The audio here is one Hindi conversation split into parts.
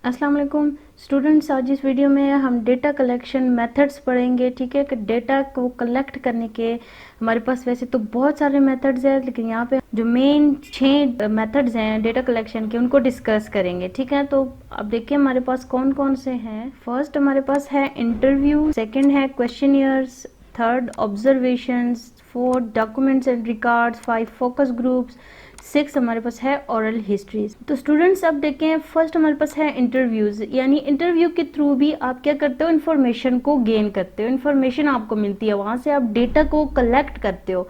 अस्सलाम वालेकुम स्टूडेंट्स, आज इस वीडियो में हम डेटा कलेक्शन मेथड्स पढ़ेंगे। ठीक है कि डेटा को कलेक्ट करने के हमारे पास वैसे तो बहुत सारे मेथड्स हैं, लेकिन यहाँ पे जो मेन 6 मेथड्स हैं डेटा कलेक्शन के उनको डिस्कस करेंगे। ठीक है, तो अब देखिए हमारे पास कौन कौन से हैं। फर्स्ट हमारे पास है इंटरव्यू, सेकंड है questionnaires, third observations, fourth documents and records, 5 focus groups, 6 हमारे पास है ओरल हिस्ट्रीज। तो स्टूडेंट्स अब देखें, फर्स्ट हमारे पास है इंटरव्यूज, यानी इंटरव्यू के थ्रू भी आप क्या करते हो, इन्फॉर्मेशन को गेन करते हो, इन्फॉर्मेशन आपको मिलती है, वहां से आप डेटा को कलेक्ट करते हो।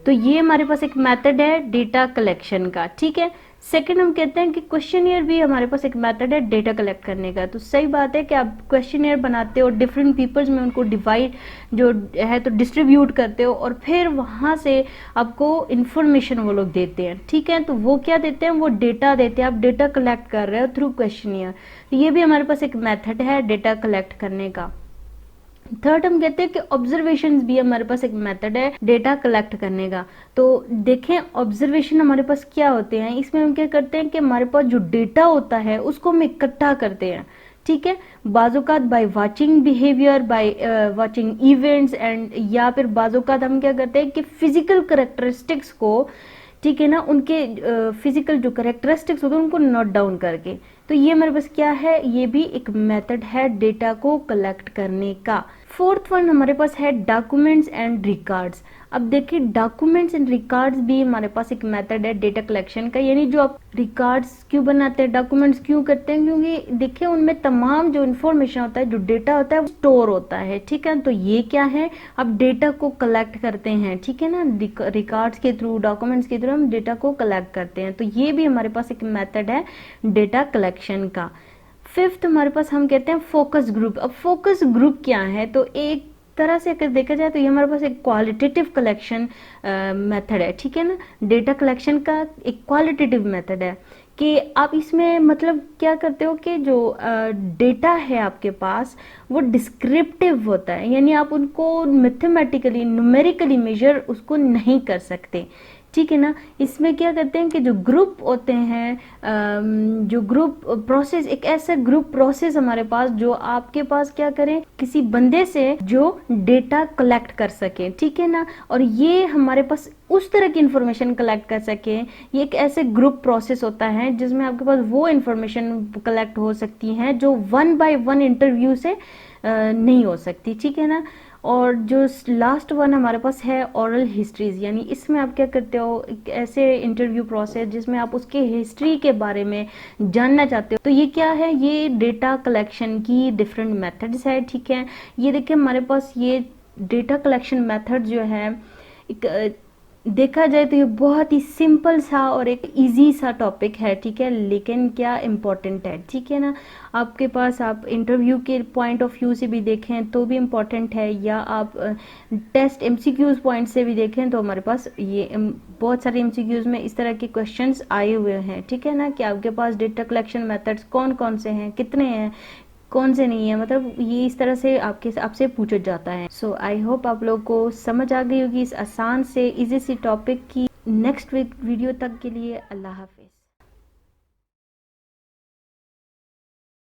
तो ये हमारे पास एक मेथड है डेटा कलेक्शन का। ठीक है, सेकंड हम कहते हैं कि क्वेश्चनियर भी हमारे पास एक मेथड है डेटा कलेक्ट करने का। तो सही बात है कि आप क्वेश्चनियर बनाते हो, डिफरेंट पीपल्स में उनको डिवाइड जो है तो डिस्ट्रीब्यूट करते हो, और फिर वहां से आपको इंफॉर्मेशन वो लोग देते हैं। ठीक है, तो वो क्या देते हैं, वो डेटा देते हैं, आप डेटा कलेक्ट कर रहे हो थ्रू क्वेश्चनियर। ये भी हमारे पास एक मेथड है डेटा कलेक्ट करने का। थर्ड हम कहते हैं कि ऑब्जर्वेशंस भी हमारे पास एक मेथड है डेटा कलेक्ट करने का। तो देखें ऑब्जर्वेशन हमारे पास क्या होते हैं, इसमें हम क्या करते हैं कि हमारे पास जो डेटा होता है उसको हम इकट्ठा करते हैं। ठीक है, बाज़ोकात by watching behaviour, by watching events and, या फिर बाज़ोकात हम क्या करते हैं कि फिजिकल करेक्टरिस्टिक्स को, ठीक है ना, उनके फिजिकल जो करेक्टरिस्टिक्स होते हैं उनको नोट डाउन करके। तो ये हमारे पास क्या है, ये भी एक मेथड है डेटा को कलेक्ट करने का। फोर्थ वन हमारे पास है डॉक्यूमेंट्स एंड रिकॉर्ड्स। अब देखिए डॉक्यूमेंट्स एंड रिकॉर्ड्स भी हमारे पास एक मेथड है डेटा कलेक्शन का। यानी जो आप रिकॉर्ड्स क्यों बनाते हैं, डॉक्यूमेंट्स क्यों करते हैं, क्योंकि देखिए उनमें तमाम जो इन्फॉर्मेशन होता है, जो डेटा होता है वो स्टोर होता है। ठीक है, तो ये क्या है, अब डेटा को कलेक्ट करते हैं। ठीक है ना, रिकॉर्ड्स के थ्रू, डॉक्यूमेंट्स के थ्रू हम डेटा को कलेक्ट करते हैं। तो ये भी हमारे पास एक मेथड है डेटा कलेक्शन का। फिफ्थ हमारे पास हम कहते हैं फोकस ग्रुप। अब फोकस ग्रुप क्या है, तो एक तरह से अगर देखा जाए तो ये हमारे पास एक क्वालिटेटिव कलेक्शन मेथड है। ठीक है ना, डेटा कलेक्शन का एक क्वालिटेटिव मेथड है कि आप इसमें मतलब क्या करते हो कि जो डेटा है आपके पास वो डिस्क्रिप्टिव होता है, यानी आप उनको मैथमेटिकली न्यूमेरिकली मेजर उसको नहीं कर सकते। ठीक है ना, इसमें क्या करते हैं कि जो ग्रुप होते हैं, जो ग्रुप प्रोसेस, एक ऐसा ग्रुप प्रोसेस हमारे पास जो आपके पास क्या करें, किसी बंदे से जो डेटा कलेक्ट कर सके। ठीक है ना, और ये हमारे पास उस तरह की इंफॉर्मेशन कलेक्ट कर सके, ये एक ऐसे ग्रुप प्रोसेस होता है जिसमें आपके पास वो इंफॉर्मेशन कलेक्ट हो सकती है जो 1 बाय 1 इंटरव्यू से नहीं हो सकती। ठीक है ना, और जो लास्ट वन हमारे पास है ओरल हिस्ट्रीज, यानी इसमें आप क्या करते हो, एक ऐसे इंटरव्यू प्रोसेस जिसमें आप उसके हिस्ट्री के बारे में जानना चाहते हो। तो ये क्या है, ये डेटा कलेक्शन की डिफरेंट मेथड्स है। ठीक है, ये देखिए हमारे पास ये डेटा कलेक्शन मेथड जो है, एक देखा जाए तो ये बहुत ही सिंपल सा और एक इजी सा टॉपिक है। ठीक है, लेकिन क्या इम्पोर्टेंट है। ठीक है ना, आपके पास आप इंटरव्यू के पॉइंट ऑफ व्यू से भी देखें तो भी इम्पोर्टेंट है, या आप टेस्ट एमसीक्यूज पॉइंट से भी देखें तो हमारे पास ये बहुत सारे एमसीक्यूज में इस तरह के क्वेश्चंस आए हुए हैं। ठीक है ना, कि आपके पास डेटा कलेक्शन मेथड्स कौन कौन से हैं, कितने हैं, कौन से नहीं है, मतलब ये इस तरह से आपसे पूछा जाता है। सो आई होप आप लोग को समझ आ गई होगी इस आसान से इजी सी टॉपिक की। नेक्स्ट वीडियो तक के लिए अल्लाह हाफिज।